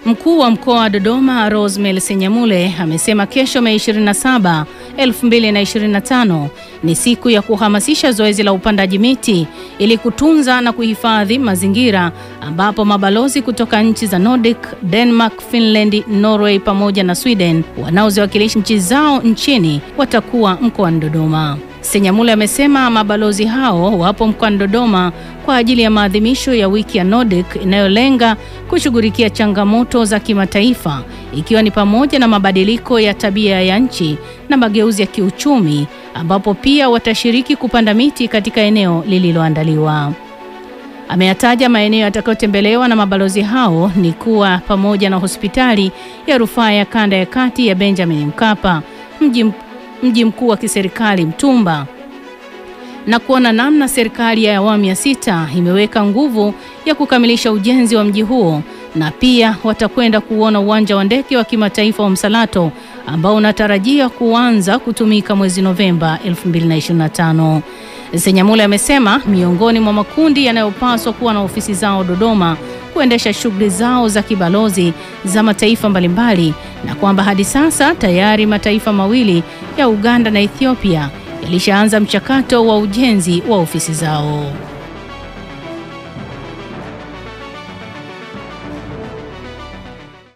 Mkuu wa mkoa wa Dodoma Rosemary Senyamule amesema kesho Mei 27, 2025 ni siku ya kuhamasisha zoezi la upandaji miti ili kutunza na kuhifadhi mazingira, ambapo mabalozi kutoka nchi za Nordic, Denmark, Finland, Norway pamoja na Sweden wanaoziwakilisha nchi zao nchini watakuwa mkoani Dodoma. Senyamule amesema mabalozi hao wapo mkoani Dodoma kwa ajili ya maadhimisho ya wiki ya Nordic inayolenga kushughulikia changamoto za kimataifa, ikiwa ni pamoja na mabadiliko ya tabia ya nchi na mageuzi ya kiuchumi, ambapo pia watashiriki kupanda miti katika eneo lililoandaliwa. Ameyataja maeneo yatakayotembelewa na mabalozi hao ni kuwa pamoja na hospitali ya rufaa ya kanda ya kati ya Benjamin Mkapa, mji mkuu wa kiserikali Mtumba, na kuona namna serikali ya awamu ya 6 imeweka nguvu ya kukamilisha ujenzi wa mji huo, na pia watakwenda kuona uwanja wa ndege wa kimataifa wa Msalato ambao unatarajia kuanza kutumika mwezi Novemba 2025. Senyamule amesema miongoni mwa makundi yanayopaswa kuwa na ofisi zao Dodoma kuendesha shughuli zao za kibalozi za mataifa mbalimbali, na kwamba hadi sasa tayari mataifa mawili ya Uganda na Ethiopia yalishaanza mchakato wa ujenzi wa ofisi zao.